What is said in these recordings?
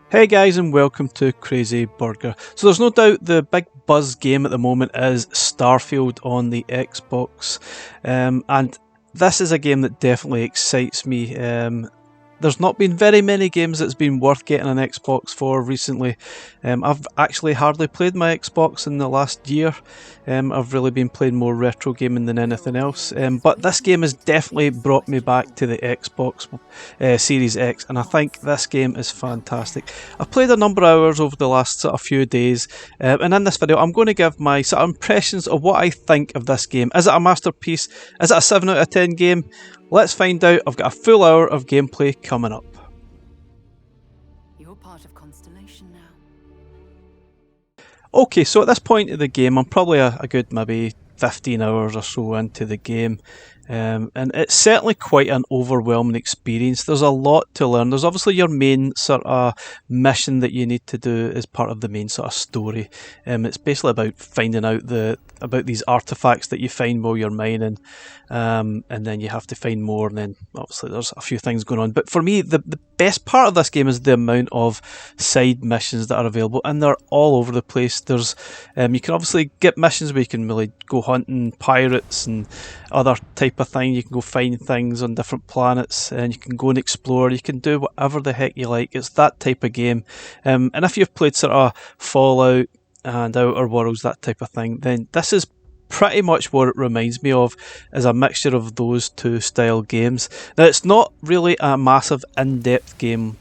Hey guys, and welcome to Crazy Burger. So there's no doubt the big buzz game at the moment is Starfield on the Xbox, and this is a game that definitely excites me. There's not been very many games that's been worth getting an Xbox for recently. I've actually hardly played my Xbox in the last year. I've really been playing more retro gaming than anything else. But this game has definitely brought me back to the Xbox Series X, and I think this game is fantastic. I've played a number of hours over the last sort of few days, and in this video I'm going to give my sort of impressions of what I think of this game. Is it a masterpiece? Is it a 7 out of 10 game? Let's find out. I've got a full hour of gameplay coming up. You're part of Constellation now. Okay, so at this point of the game, I'm probably a good maybe 15 hours or so into the game. And it's certainly quite an overwhelming experience. There's a lot to learn. There's obviously your main sort of mission that you need to do as part of the main sort of story. It's basically about finding out about these artifacts that you find while you're mining, and then you have to find more, and then obviously there's a few things going on. But for me, the best part of this game is the amount of side missions that are available, and they're all over the place. There's you can obviously get missions where you can really go hunting pirates and other type of thing. You can go find things on different planets, and you can go and explore. You can do whatever the heck you like. It's that type of game. And if you've played sort of Fallout and Outer Worlds, that type of thing, then this is pretty much what it reminds me of, is a mixture of those two style games. Now, it's not really a massive in-depth game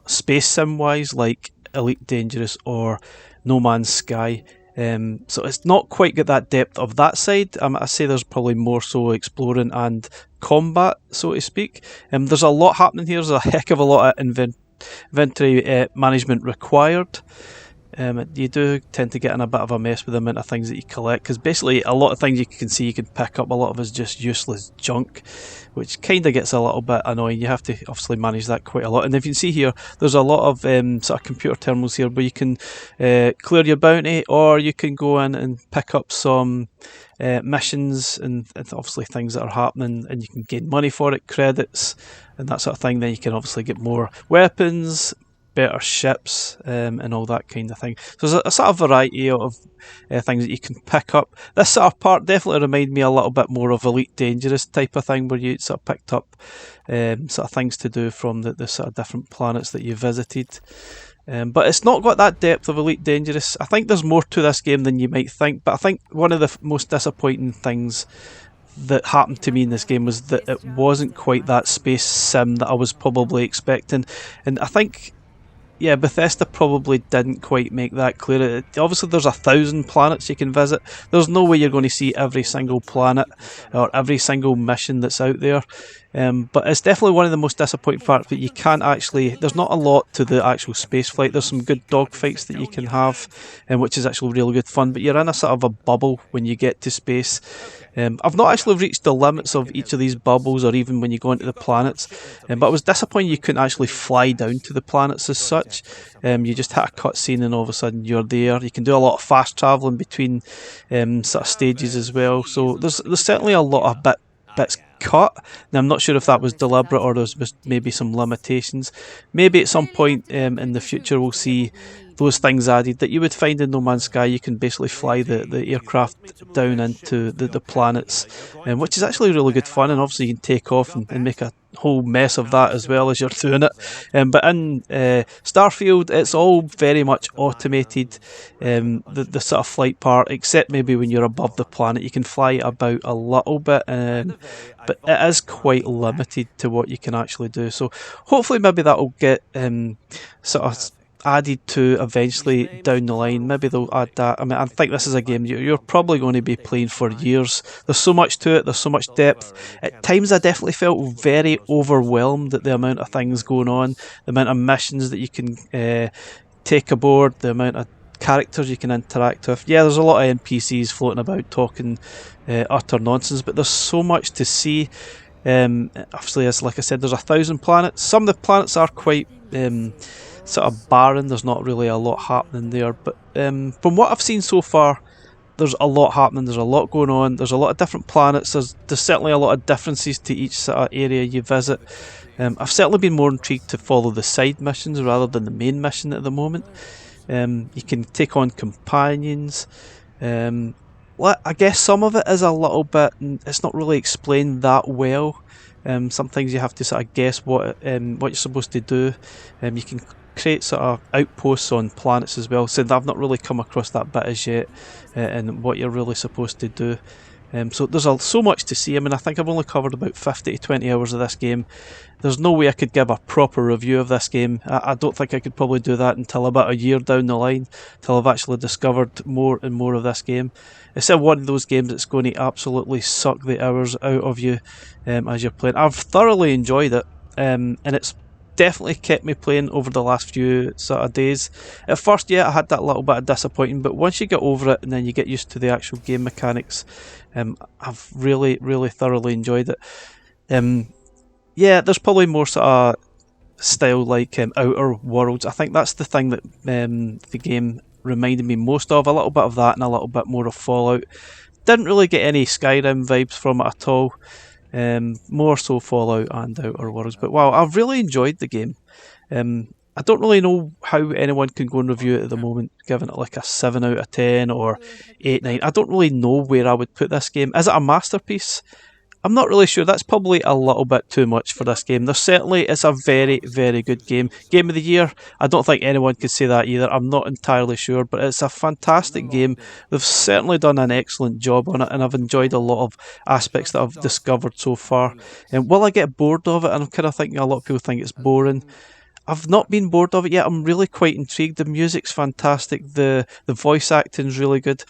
space sim wise like Elite Dangerous or No Man's Sky. So it's not quite got that depth of that side. I say there's probably more so exploring and combat, so to speak. There's a lot happening here. There's a heck of a lot of inventory management required. You do tend to get in a bit of a mess with the amount of things that you collect, because basically a lot of things you can see you can pick up, a lot of is just useless junk, which kind of gets a little bit annoying. You have to obviously manage that quite a lot. And if you can see here, there's a lot of sort of computer terminals here where you can clear your bounty, or you can go in and pick up some missions and obviously things that are happening, and you can gain money for it, credits and that sort of thing. Then you can obviously get more weapons, better ships, and all that kind of thing. So there's a sort of variety of things that you can pick up. This sort of part definitely reminded me a little bit more of Elite Dangerous type of thing, where you sort of picked up sort of things to do from the sort of different planets that you visited. But it's not got that depth of Elite Dangerous. I think there's more to this game than you might think, but I think one of the most disappointing things that happened to me in this game was that it wasn't quite that space sim that I was probably expecting. And I think, yeah, Bethesda probably didn't quite make that clear. Obviously, there's 1,000 planets you can visit. There's no way you're going to see every single planet or every single mission that's out there. But it's definitely one of the most disappointing parts, but you can't actually, there's not a lot to the actual space flight. There's some good dogfights that you can have, which is actually really good fun, but you're in a sort of a bubble when you get to space. I've not actually reached the limits of each of these bubbles, or even when you go into the planets, but I was disappointed you couldn't actually fly down to the planets as such. You just hit a cutscene and all of a sudden you're there. You can do a lot of fast travelling between sort of stages as well, so there's certainly a lot of bits cut. Now, I'm not sure if that was deliberate or there's maybe some limitations. Maybe at some point in the future we'll see those things added that you would find in No Man's Sky. You can basically fly the aircraft down into the planets, which is actually really good fun, and obviously you can take off and make a whole mess of that as well as you're doing it. But in Starfield, it's all very much automated, the sort of flight part, except maybe when you're above the planet you can fly about a little bit, but it is quite limited to what you can actually do. So hopefully maybe that'll get sort of added to eventually down the line. Maybe they'll add that. I mean, I think this is a game you're probably going to be playing for years. There's so much to it, there's so much depth. At times I definitely felt very overwhelmed at the amount of things going on, the amount of missions that you can take aboard, the amount of characters you can interact with. Yeah, there's a lot of NPCs floating about talking utter nonsense, but there's so much to see. Obviously, as like I said, there's 1,000 planets. Some of the planets are quite sort of barren. There's not really a lot happening there, but from what I've seen so far, there's a lot happening, there's a lot going on, there's a lot of different planets, there's certainly a lot of differences to each sort of area you visit. I've certainly been more intrigued to follow the side missions rather than the main mission at the moment. You can take on companions. I guess some of it is a little bit, it's not really explained that well. Sometimes you have to sort of guess what you're supposed to do. You can create sort of outposts on planets as well, so I've not really come across that bit as yet, and what you're really supposed to do. So there's so much to see. I mean, I think I've only covered about 50 to 20 hours of this game. There's no way I could give a proper review of this game. I don't think I could probably do that until about a year down the line, till I've actually discovered more and more of this game. It's still one of those games that's going to absolutely suck the hours out of you as you're playing. I've thoroughly enjoyed it, and it's definitely kept me playing over the last few sort of days. At first, yeah, I had that little bit of disappointing, but once you get over it and then you get used to the actual game mechanics, I've really, really thoroughly enjoyed it. Yeah, there's probably more sort of style like Outer Worlds. I think that's the thing that the game reminded me most of. A little bit of that and a little bit more of Fallout. Didn't really get any Skyrim vibes from it at all. More so Fallout and Outer Worlds. But wow, I've really enjoyed the game. I don't really know how anyone can go and review it at the moment, giving it like a 7 out of 10 or 8, 9. I don't really know where I would put this game. Is it a masterpiece? I'm not really sure. That's probably a little bit too much for this game. It's a very, very good game. Game of the year, I don't think anyone could say that either. I'm not entirely sure, but it's a fantastic game. They've certainly done an excellent job on it, and I've enjoyed a lot of aspects that I've discovered so far. And will I get bored of it? And I'm kind of thinking a lot of people think it's boring. I've not been bored of it yet. I'm really quite intrigued. The music's fantastic. The voice acting's really good.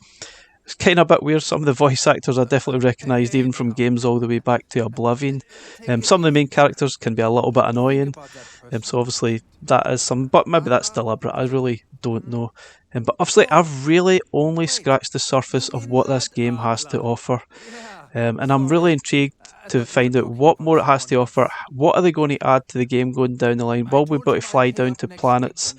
It's kind of a bit weird. Some of the voice actors I definitely recognised even from games all the way back to Oblivion. Some of the main characters can be a little bit annoying. So obviously that is some, but maybe that's deliberate. I really don't know. But obviously I've really only scratched the surface of what this game has to offer. And I'm really intrigued to find out what more it has to offer. What are they going to add to the game going down the line? Will we be able to fly down to planets?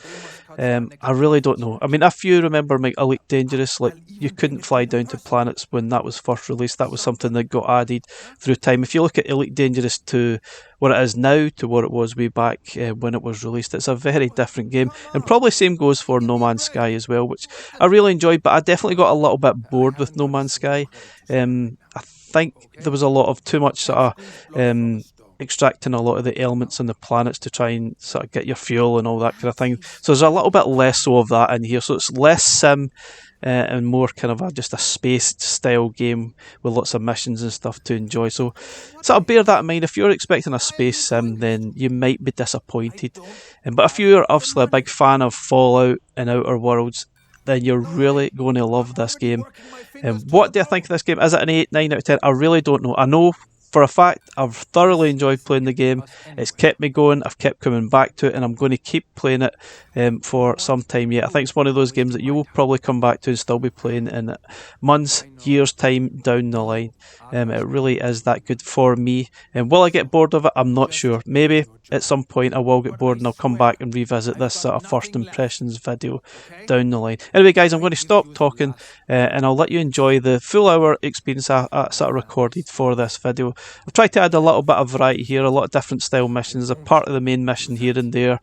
I really don't know. I mean, if you remember my Elite Dangerous, like, you couldn't fly down to planets when that was first released. That was something that got added through time. If you look at Elite Dangerous to what it is now to what it was way back when it was released, it's a very different game. And probably same goes for No Man's Sky as well, which I really enjoyed, but I definitely got a little bit bored with No Man's Sky. I think there was a lot of too much sort of extracting a lot of the elements on the planets to try and sort of get your fuel and all that kind of thing. So there's a little bit less so of that in here. So it's less sim and more kind of just a space style game with lots of missions and stuff to enjoy. So sort of bear that in mind. If you're expecting a space sim, then you might be disappointed. But if you're obviously a big fan of Fallout and Outer Worlds, then you're really going to love this game. What do I think of this game? Is it an 8, 9 out of 10? I really don't know. I know for a fact I've thoroughly enjoyed playing the game. It's kept me going. I've kept coming back to it, and I'm going to keep playing it for some time yet. I think it's one of those games that you will probably come back to and still be playing in months, years time down the line. It really is that good for me. Will I get bored of it? I'm not sure. Maybe at some point I will get bored and I'll come back and revisit this sort of first impressions video down the line. Anyway guys, I'm going to stop talking and I'll let you enjoy the full hour experience I sort of recorded for this video. I've tried to add a little bit of variety here, a lot of different style missions, a part of the main mission here and there,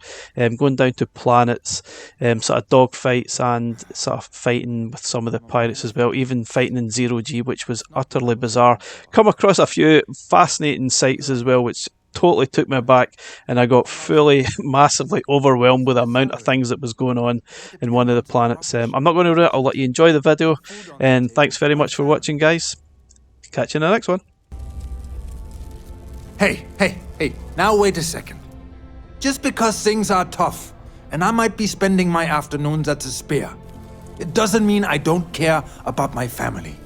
going down to planets, sort of dogfights and sort of fighting with some of the pirates as well, even fighting in 0G, which was utterly bizarre. Come across a few fascinating sights as well, which totally took me aback, and I got fully massively overwhelmed with the amount of things that was going on in one of the planets. I'm not going to ruin it. I'll let you enjoy the video, and thanks very much for watching guys. Catch you in the next one. Hey, now wait a second. Just because things are tough, and I might be spending my afternoons at the spear, it doesn't mean I don't care about my family.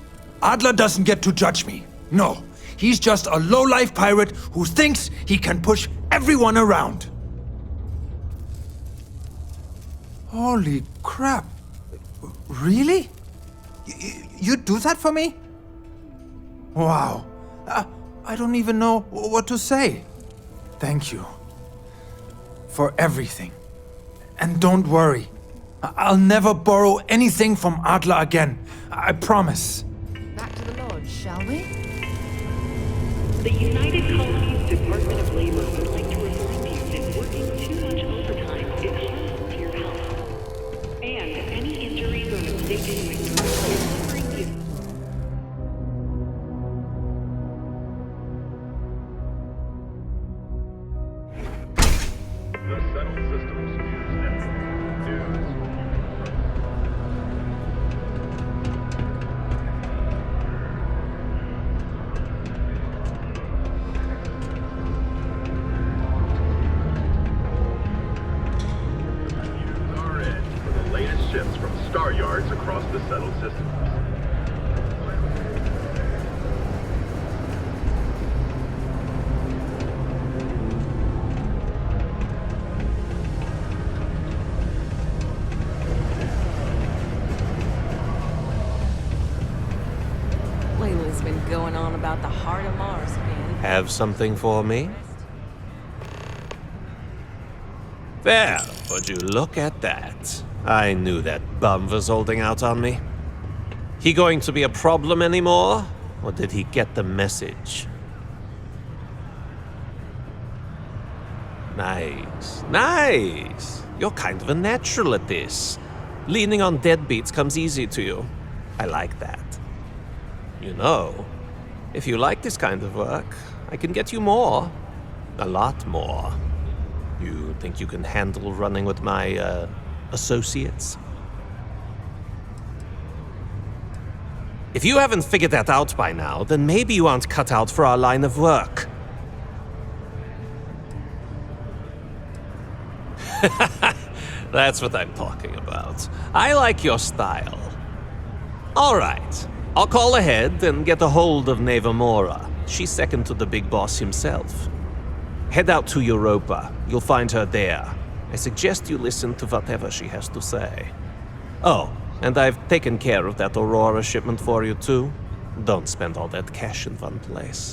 Adler doesn't get to judge me. No, he's just a low-life pirate who thinks he can push everyone around. Holy crap. Really? You'd do that for me? Wow. I don't even know what to say. Thank you. For everything. And don't worry. I'll never borrow anything from Adler again. I promise. Back to the lodge, shall we? The United Colonies Department of Labor would like to The settled systems use network. News. Use our edge for the latest ships from star yards across the settled systems. Layla's been going on about the heart of Mars again. Have something for me? Well, would you look at that? I knew that bum was holding out on me. He going to be a problem anymore? Or did he get the message? Nice. Nice! You're kind of a natural at this. Leaning on deadbeats comes easy to you. I like that. You know, if you like this kind of work, I can get you more. A lot more. You think you can handle running with my, associates? If you haven't figured that out by now, then maybe you aren't cut out for our line of work. That's what I'm talking about. I like your style. All right. I'll call ahead and get a hold of Nevamora. She's second to the big boss himself. Head out to Europa. You'll find her there. I suggest you listen to whatever she has to say. Oh, and I've taken care of that Aurora shipment for you too. Don't spend all that cash in one place.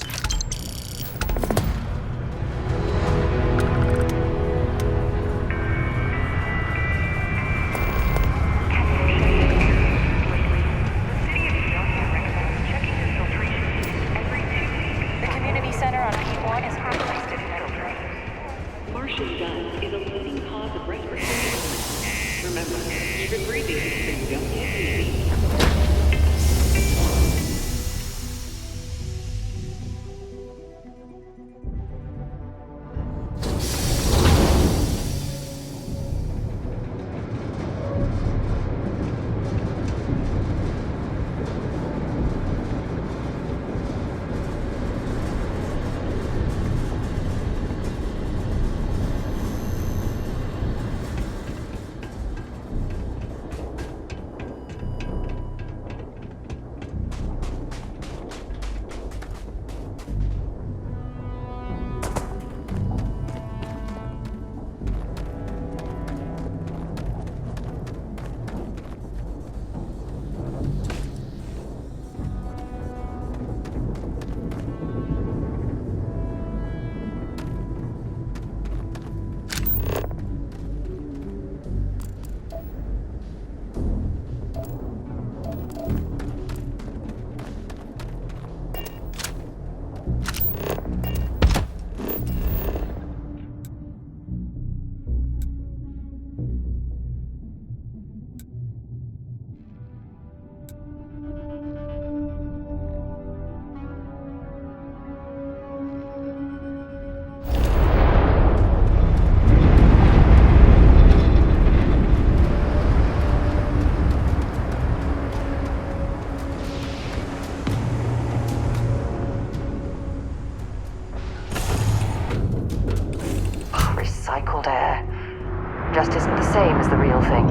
Just isn't the same as the real thing.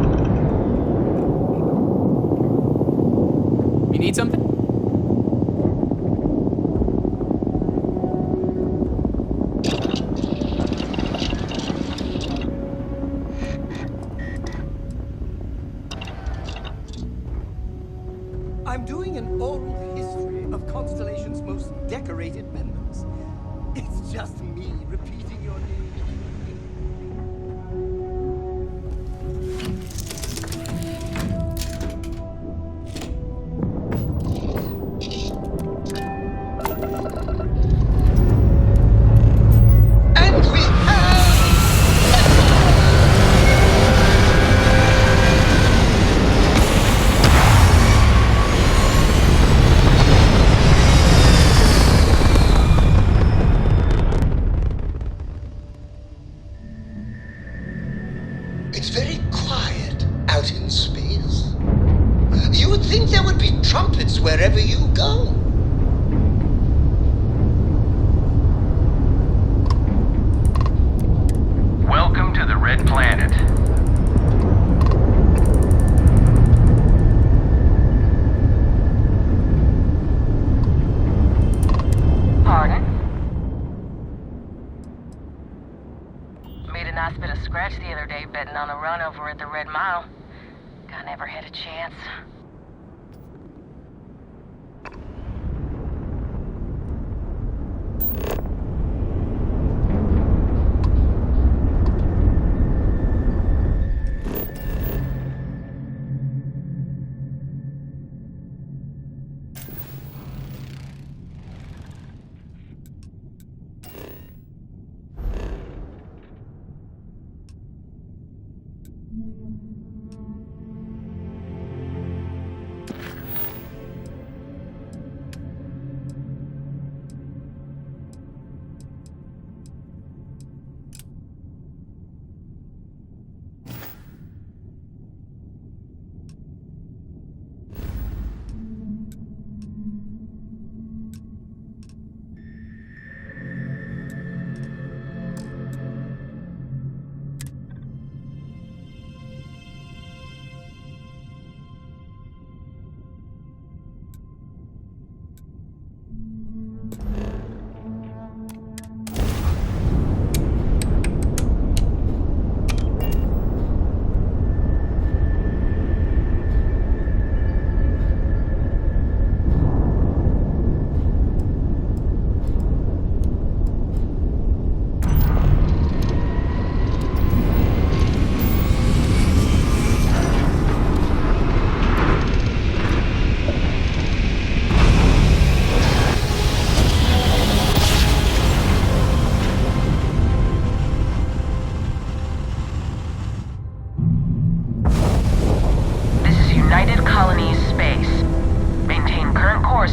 You need something? I'm doing an oral history of Constellation's most decorated members. It's just me repeating your name. What, in space? You would think there would be trumpets wherever you go. Welcome to the Red Planet. Pardon? Made a nice bit of scratch the other day betting on a run over at the Red Mile. I never had a chance.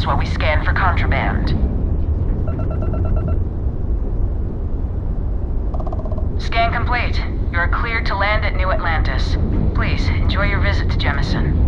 While we scan for contraband. Scan complete. You are cleared to land at New Atlantis. Please, enjoy your visit to Jemison.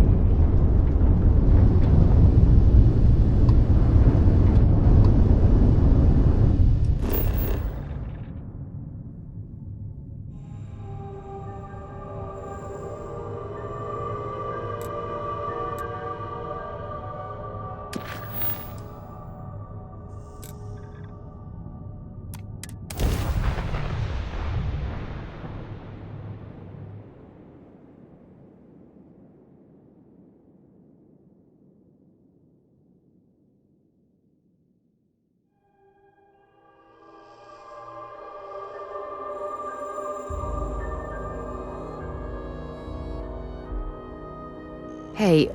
Hey,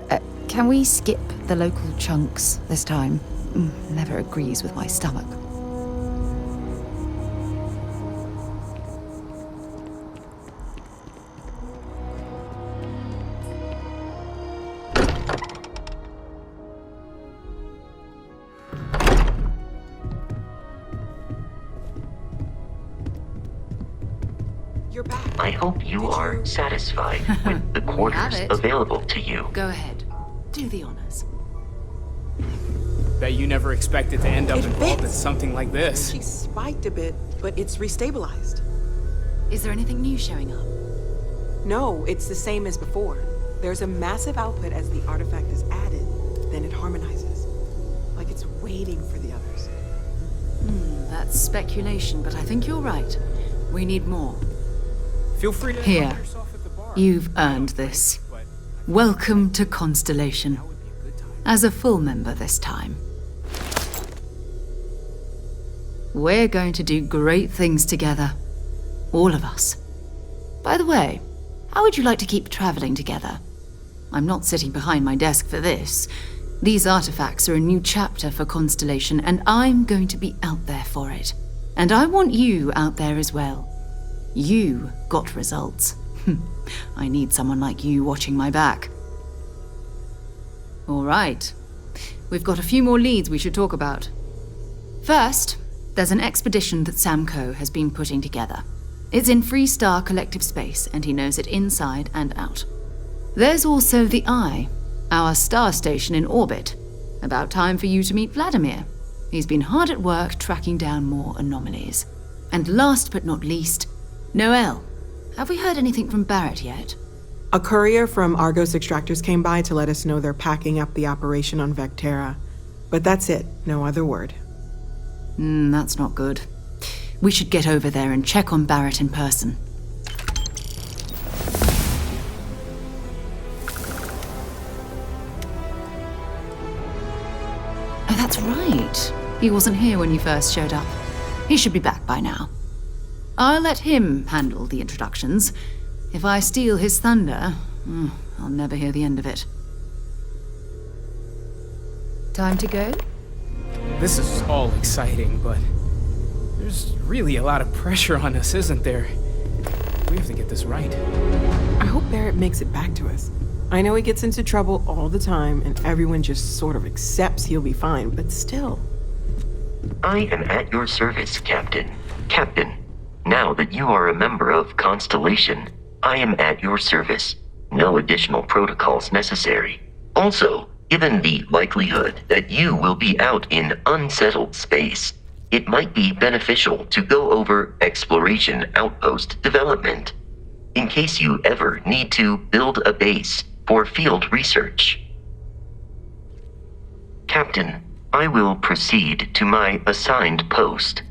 can we skip the local chunks this time? Never agrees with my stomach. You're back. I hope you are satisfied with the quarters available to you. Go ahead. Do the honors. Bet you never expected to end up involved in something like this. She spiked a bit, but it's restabilized. Is there anything new showing up? No, it's the same as before. There's a massive output as the artifact is added, then it harmonizes. Like it's waiting for the others. That's speculation, but I think you're right. We need more. Feel free to Here. find yourself at the bar. You've earned this. Welcome to Constellation. As a full member this time. We're going to do great things together. All of us. By the way, how would you like to keep traveling together? I'm not sitting behind my desk for this. These artifacts are a new chapter for Constellation, and I'm going to be out there for it. And I want you out there as well. You got results. I need someone like you watching my back. All right. We've got a few more leads we should talk about. First, there's an expedition that Samco has been putting together. It's in Freestar Collective Space, and he knows it inside and out. There's also the Eye, our star station in orbit. About time for you to meet Vladimir. He's been hard at work tracking down more anomalies. And last but not least, Noel. Have we heard anything from Barrett yet? A courier from Argos Extractors came by to let us know they're packing up the operation on Vectera. But that's it, no other word. That's not good. We should get over there and check on Barrett in person. Oh, that's right. He wasn't here when you first showed up. He should be back by now. I'll let him handle the introductions. If I steal his thunder, I'll never hear the end of it. Time to go? This is all exciting, but there's really a lot of pressure on us, isn't there? We have to get this right. I hope Barrett makes it back to us. I know he gets into trouble all the time, and everyone just sort of accepts he'll be fine, but still. I am at your service, Captain. Captain, now that you are a member of Constellation, I am at your service. No additional protocols necessary. Also, given the likelihood that you will be out in unsettled space, it might be beneficial to go over exploration outpost development, in case you ever need to build a base for field research. Captain, I will proceed to my assigned post.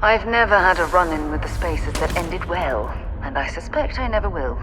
I've never had a run-in with the spaces that ended well, and I suspect I never will.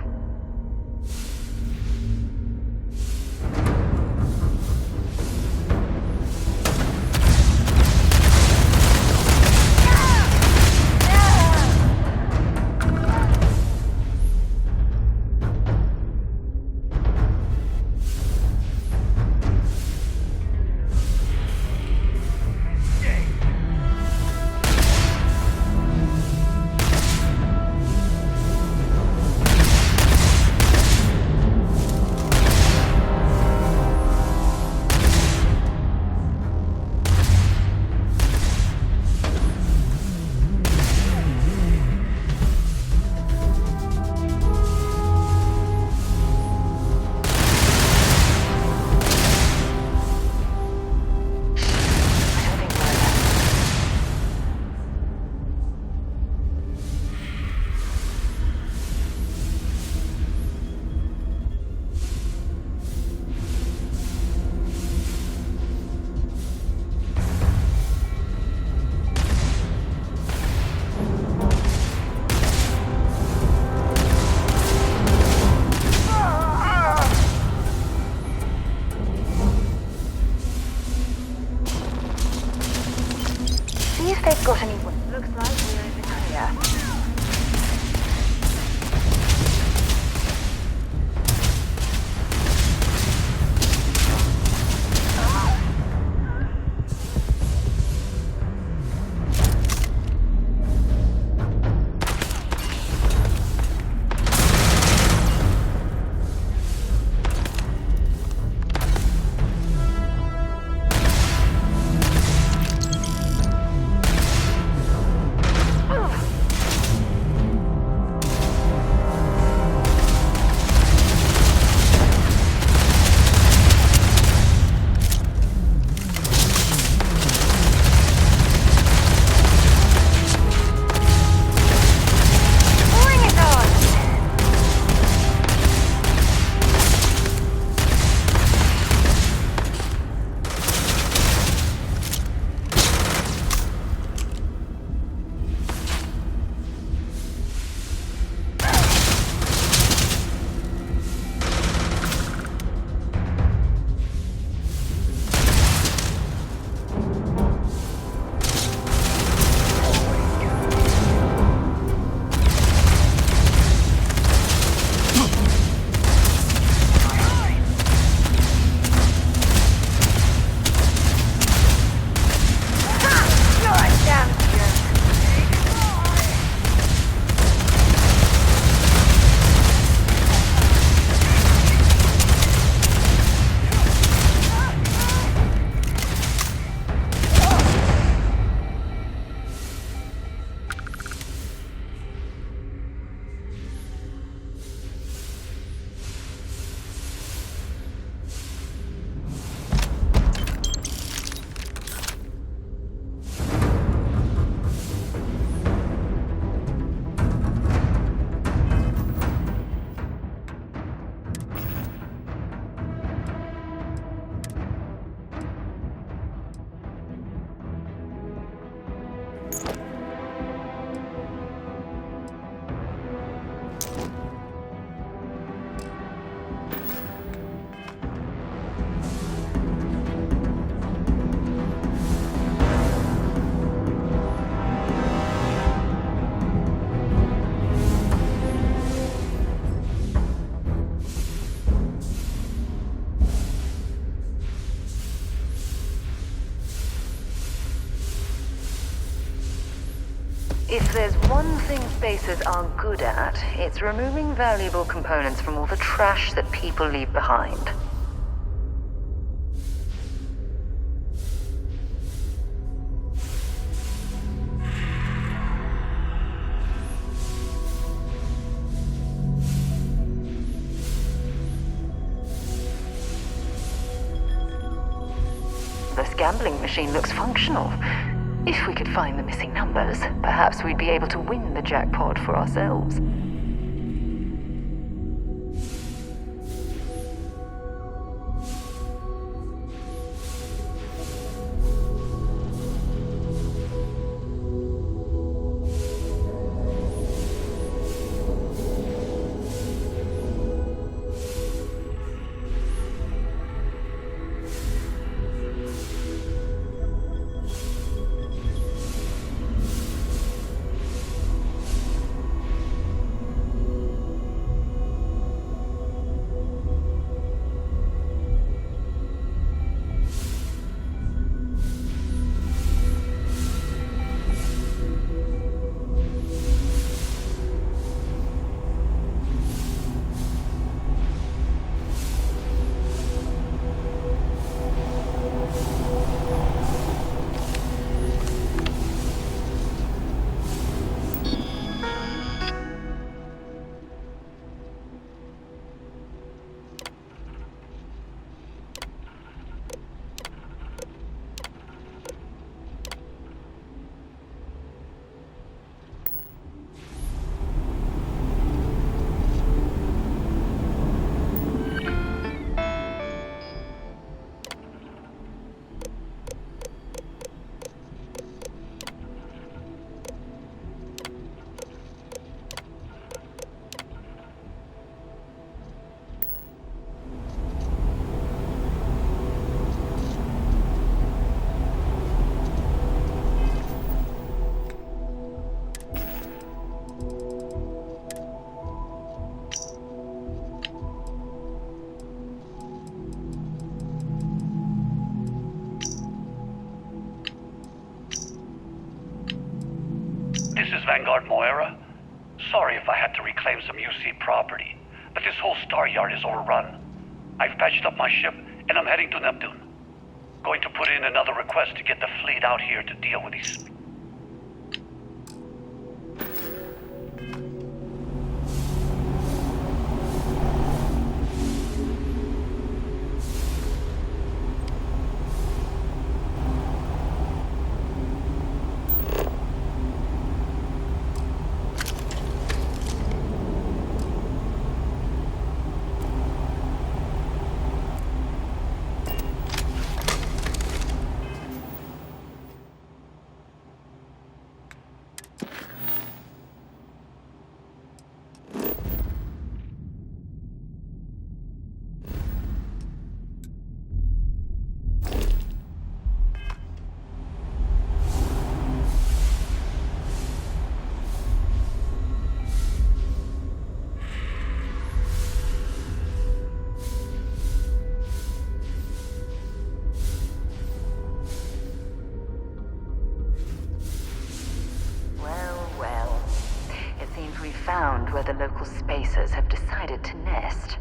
See if they've got any... Looks like we're in the clear. If there's one thing spacers are good at, it's removing valuable components from all the trash that people leave behind. This gambling machine looks functional. If we could find the missing numbers, perhaps we'd be able to win the jackpot for ourselves. is Vanguard Moira. Sorry if I had to reclaim some UC property, but this whole star yard is overrun. I've patched up my ship, and I'm heading to Neptune. Going to put in another request to get the fleet out here to deal with these... Found where the local spacers have decided to nest.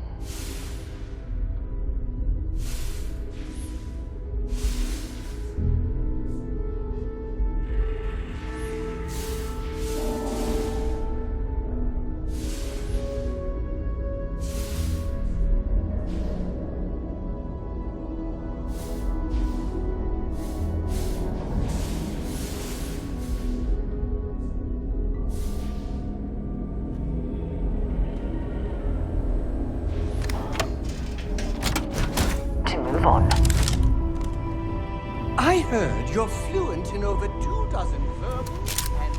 I heard you're fluent in over 24 verbal and...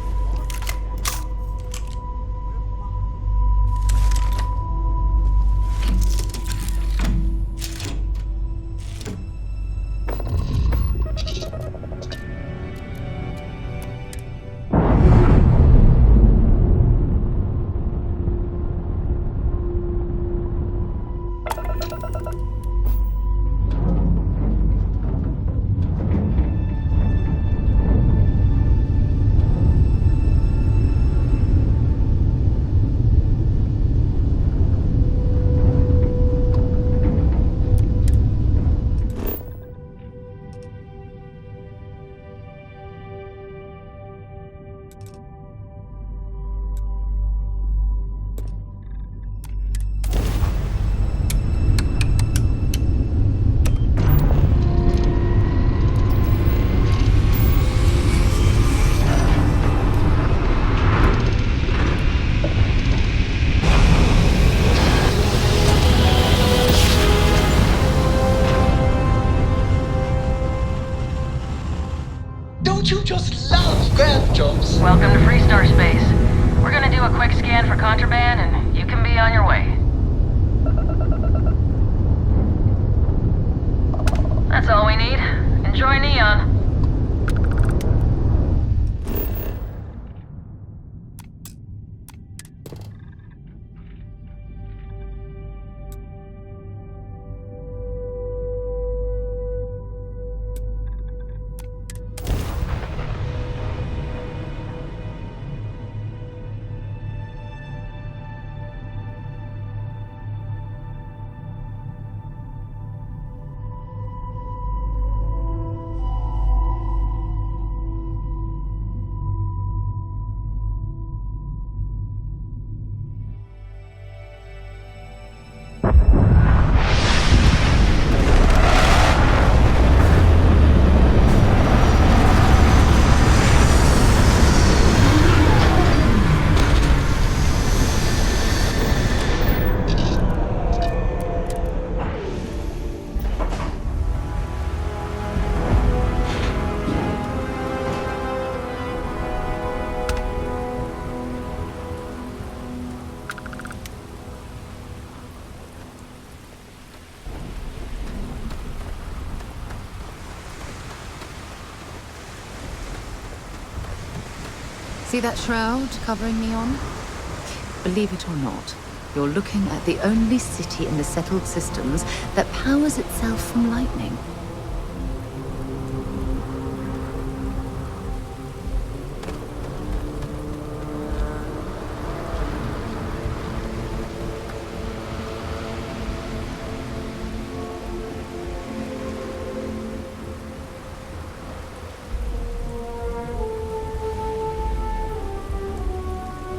Don't you just love grand jobs? Welcome to Freestar Space. We're gonna do a quick scan for contraband, and you can be on your way. That's all we need. Enjoy Neon. See that shroud covering Neon? Believe it or not, you're looking at the only city in the settled systems that powers itself from lightning.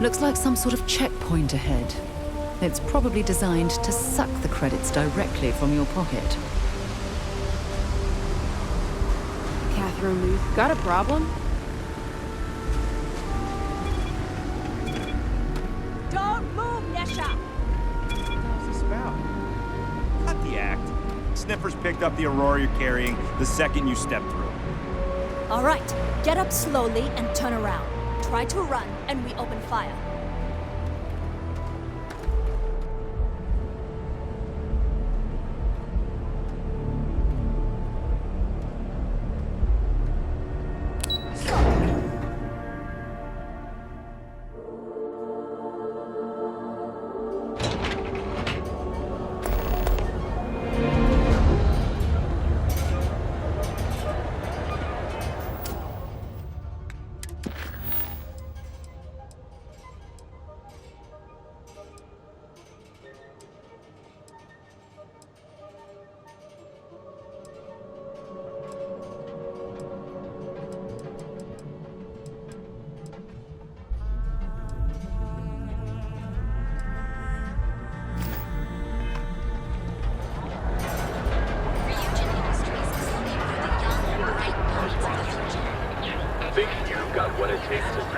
Looks like some sort of checkpoint ahead. It's probably designed to suck the credits directly from your pocket. Catherine, we've got a problem? Don't move, Nesha! What's this about? Cut the act. Sniffers picked up the Aurora you're carrying the second you stepped through. All right, get up slowly and turn around. Try to run, and we open fire.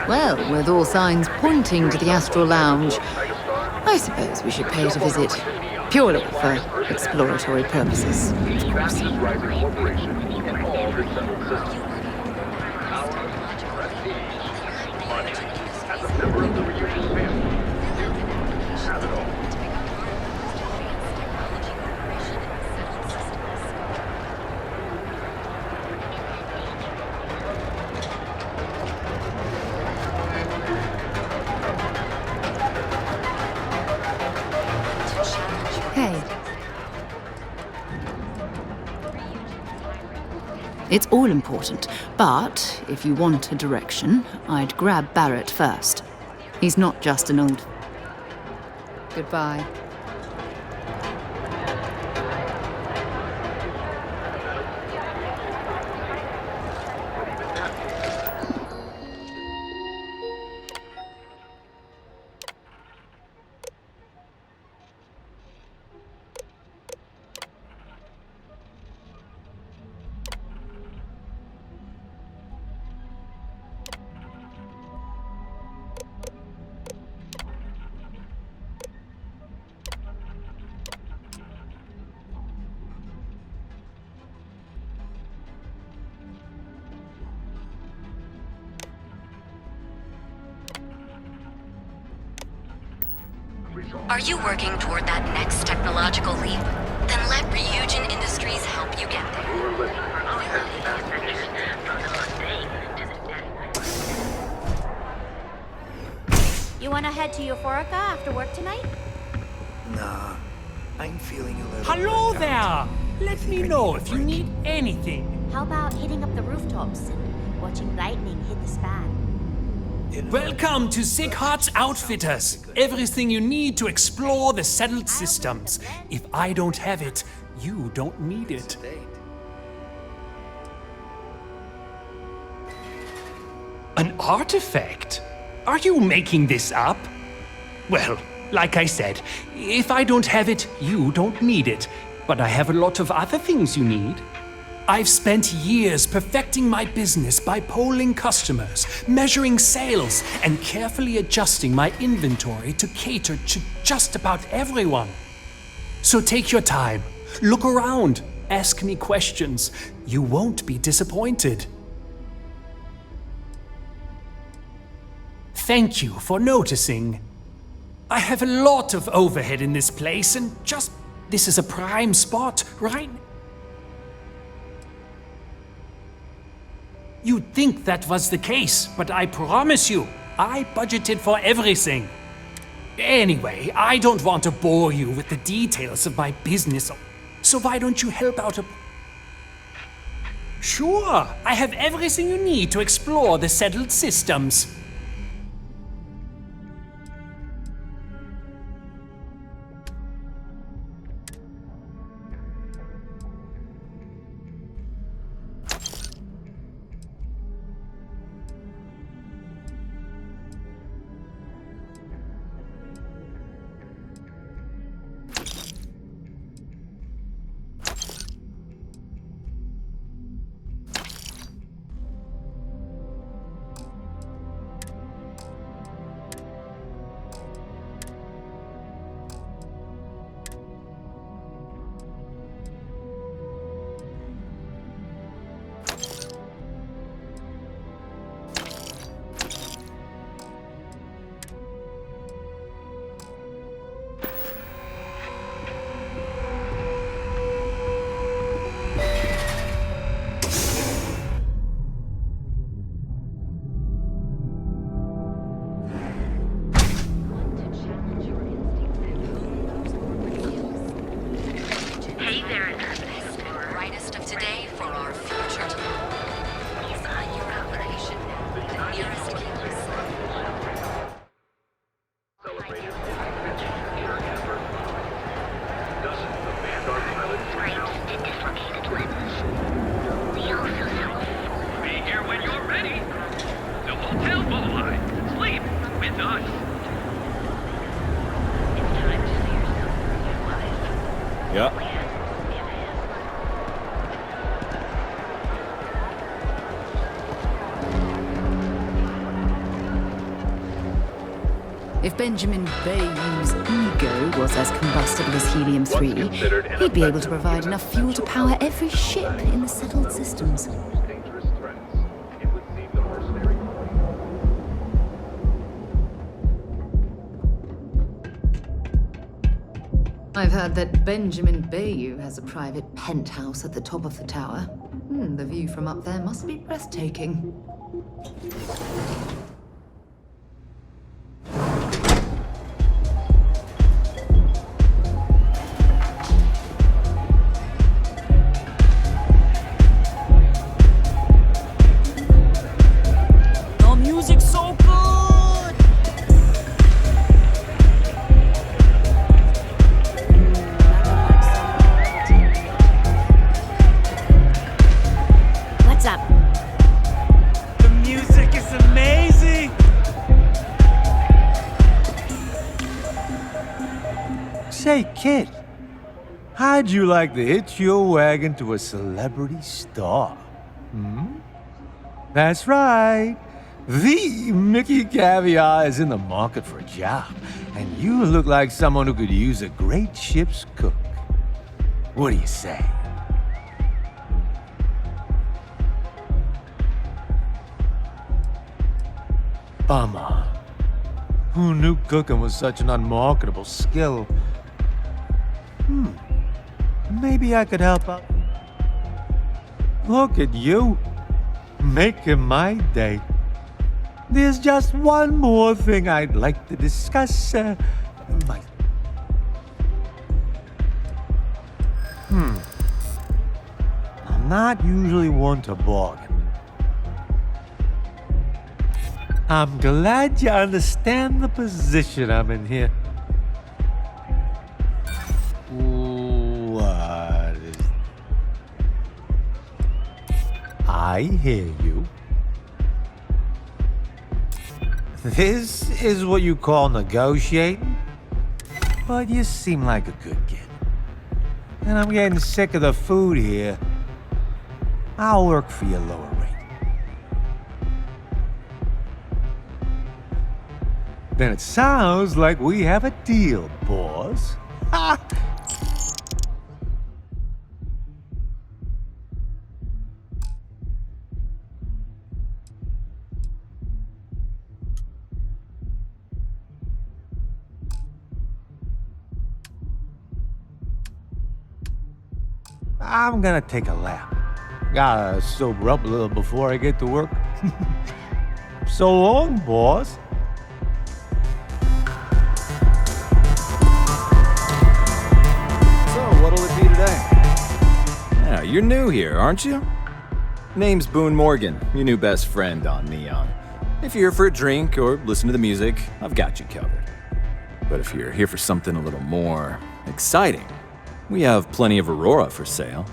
Well, with all signs pointing to the Astral Lounge, I suppose we should pay it a visit. Purely for exploratory purposes, of course. It's all important, but if you want a direction, I'd grab Barrett first. He's not just an old... Goodbye. Are you working toward that next technological leap? Then let Ryujin Industries help you get there. You wanna head to Euphorica after work tonight? Nah, I'm feeling a little... Hello there! Let me know if you need anything. How about hitting up the rooftops and watching lightning hit the span? Welcome to Sick Hearts Outfitters. Everything you need to explore the settled systems. If I don't have it, you don't need it. An artifact? Are you making this up? Well, like I said, if I don't have it, you don't need it. But I have a lot of other things you need. I've spent years perfecting my business by polling customers, measuring sales, and carefully adjusting my inventory to cater to just about everyone. So take your time, look around, ask me questions. You won't be disappointed. Thank you for noticing. I have a lot of overhead in this place, and this is a prime spot, right? You'd think that was the case, but I promise you, I budgeted for everything. Anyway, I don't want to bore you with the details of my business, so why don't you help out a... Sure, I have everything you need to explore the settled systems. If Benjamin Bayou's ego was as combustible as helium-3, he'd be able to provide enough fuel to power every ship in the settled systems. I've heard that Benjamin Bayou has a private penthouse at the top of the tower. The view from up there must be breathtaking. The music's so good! What's up? The music is amazing! Say, kid, how'd you like to hitch your wagon to a celebrity star? That's right. The Mickey Caviar is in the market for a job, and you look like someone who could use a great ship's cook. What do you say? Bummer. Who knew cooking was such an unmarketable skill? Maybe I could help out. Look at you, making my day. There's just one more thing I'd like to discuss. I'm not usually one to bargain. I'm glad you understand the position I'm in here. What is... I hear you. This is what you call negotiating? But you seem like a good kid. And I'm getting sick of the food here. I'll work for your lower rate. Then it sounds like we have a deal, boss. Ha! I'm gonna take a lap. Gotta sober up a little before I get to work. So long, boss. What'll it be today? Yeah, you're new here, aren't you? Name's Boone Morgan, your new best friend on Neon. If you're here for a drink or listen to the music, I've got you covered. But if you're here for something a little more exciting, we have plenty of Aurora for sale.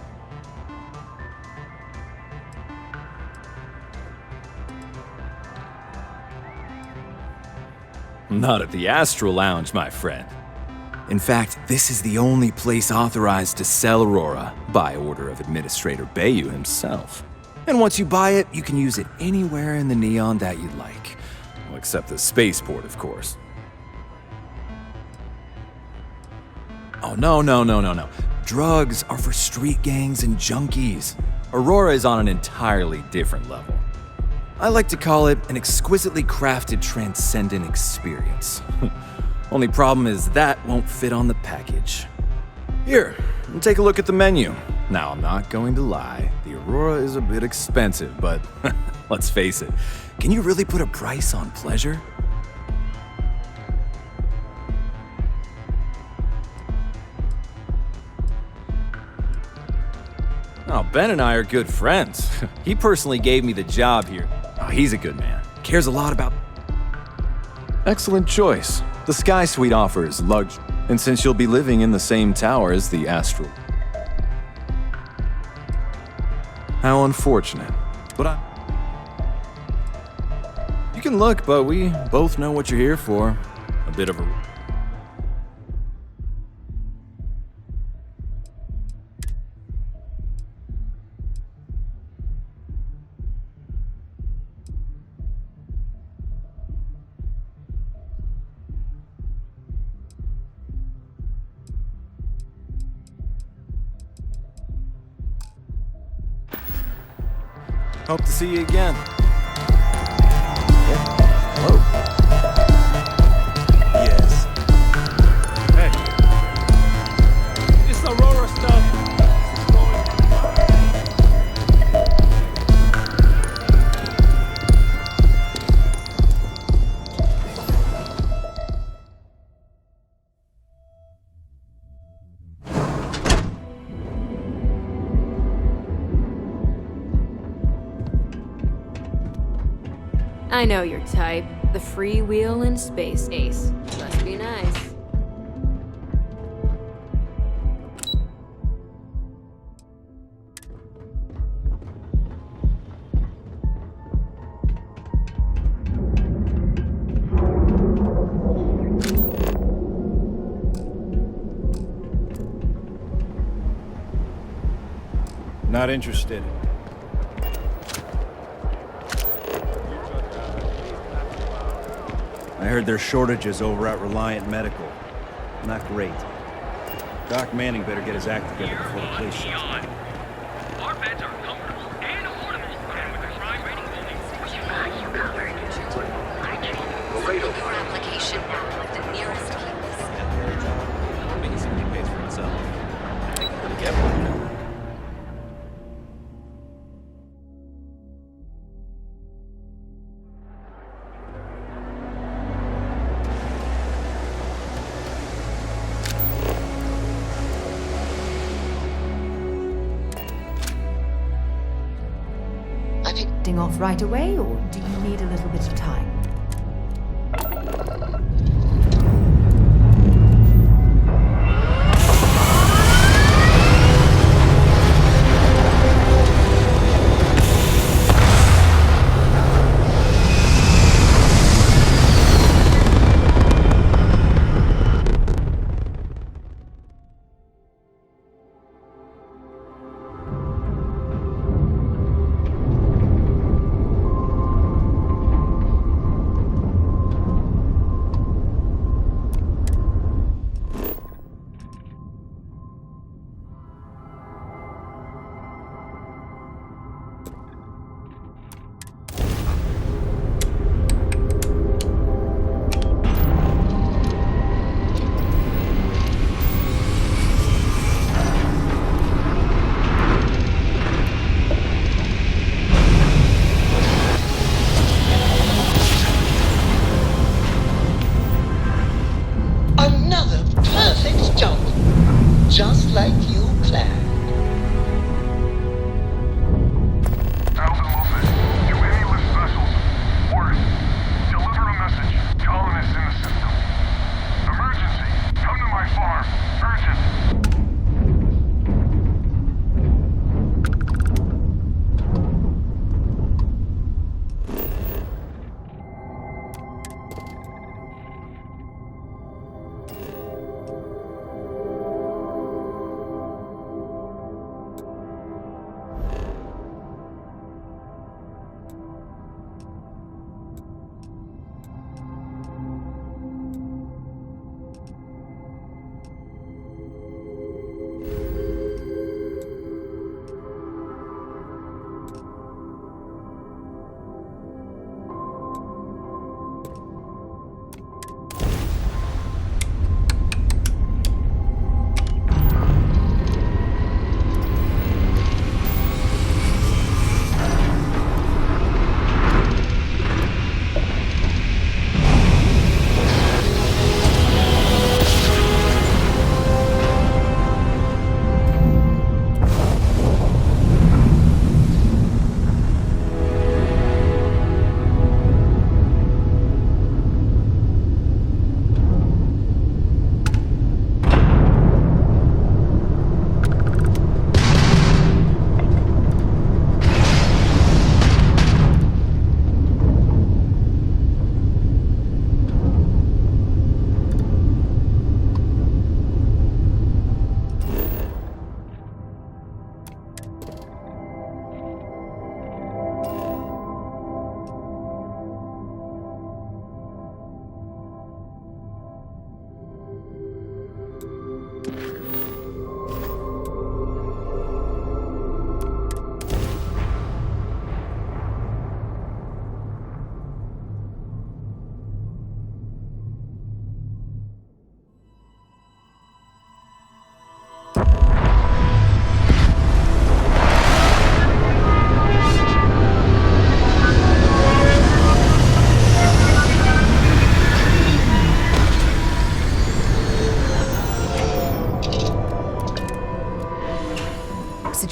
Not at the Astral Lounge, my friend. In fact, this is the only place authorized to sell Aurora by order of Administrator Bayou himself. And once you buy it, you can use it anywhere in the Neon that you'd like. Well, except the spaceport, of course. Oh, no. Drugs are for street gangs and junkies. Aurora is on an entirely different level. I like to call it an exquisitely crafted transcendent experience. Only problem is that won't fit on the package. Here, take a look at the menu. Now, I'm not going to lie, the Aurora is a bit expensive, but let's face it, can you really put a price on pleasure? Oh, Ben and I are good friends. He personally gave me the job here. Oh, he's a good man. Cares a lot about... Excellent choice. The Sky Suite offers luxury, and since you'll be living in the same tower as the Astral... How unfortunate. But You can look, but we both know what you're here for. A bit of a... Hope to see you again. Whoa. Yes. Hey. This Aurora stuff. I know your type. The freewheel in space ace. Must be nice. Not interested. I heard there's shortages over at Reliant Medical. Not great. Doc Manning better get his act together before the place shuts down. Our beds are comfortable and affordable, and with a crime rating only. We've got you covered. Your application now with the nearest campus. Basically pays for itself. I think I'm gonna get one. Off right away, or do you need a little bit of time?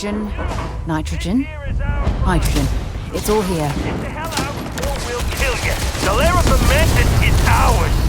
oxygen, nitrogen, hydrogen. It's all here. Get the hell out or we'll kill you. The lair of the Mantis is ours.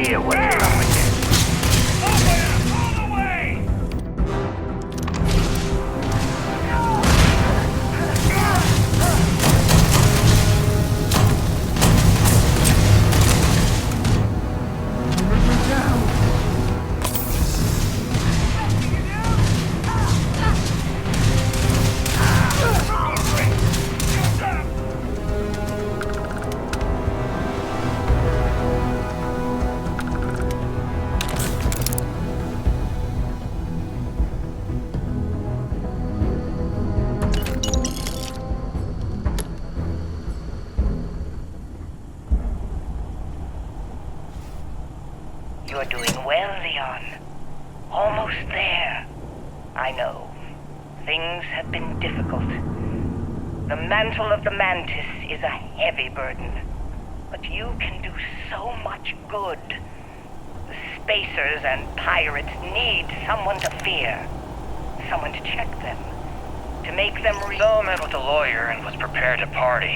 idea what you're up against. You're doing well, Leon. Almost there. I know. Things have been difficult. The mantle of the Mantis is a heavy burden. But you can do so much good. The Spacers and pirates need someone to fear. Someone to check them. To make them So I met with a lawyer and was prepared to party.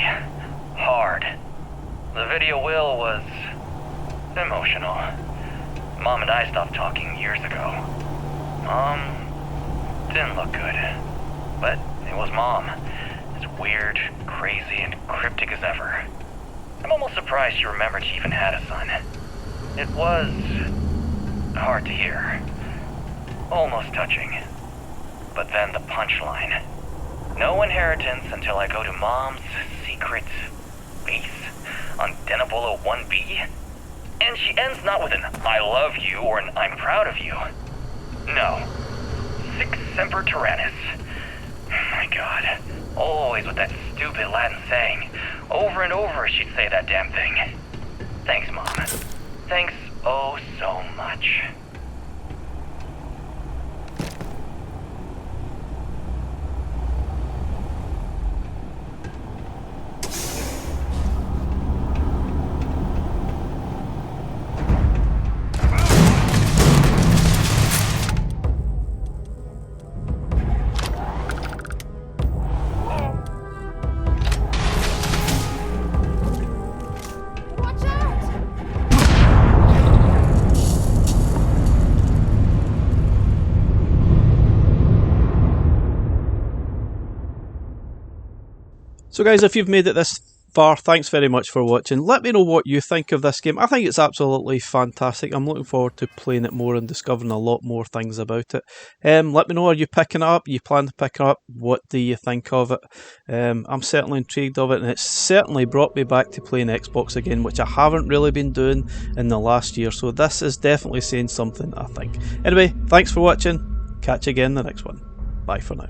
Hard. The video will was emotional. Mom and I stopped talking years ago. Mom didn't look good. But it was Mom. As weird, crazy, and cryptic as ever. I'm almost surprised she remembered she even had a son. It was hard to hear. Almost touching. But then the punchline. No inheritance until I go to Mom's secret base on Denebola 1B. And she ends not with an I love you or an I'm proud of you. No. Sic semper tyrannis. My God. Always with that stupid Latin saying. Over and over she'd say that damn thing. Thanks, Mom. Thanks oh so much. So guys, if you've made it this far, thanks very much for watching. Let me know what you think of this game. I think it's absolutely fantastic. I'm looking forward to playing it more and discovering a lot more things about it. Let me know, are you picking it up? You plan to pick it up? What do you think of it? I'm certainly intrigued of it, and it's certainly brought me back to playing Xbox again, which I haven't really been doing in the last year. So this is definitely saying something, I think. Anyway, thanks for watching. Catch you again in the next one. Bye for now.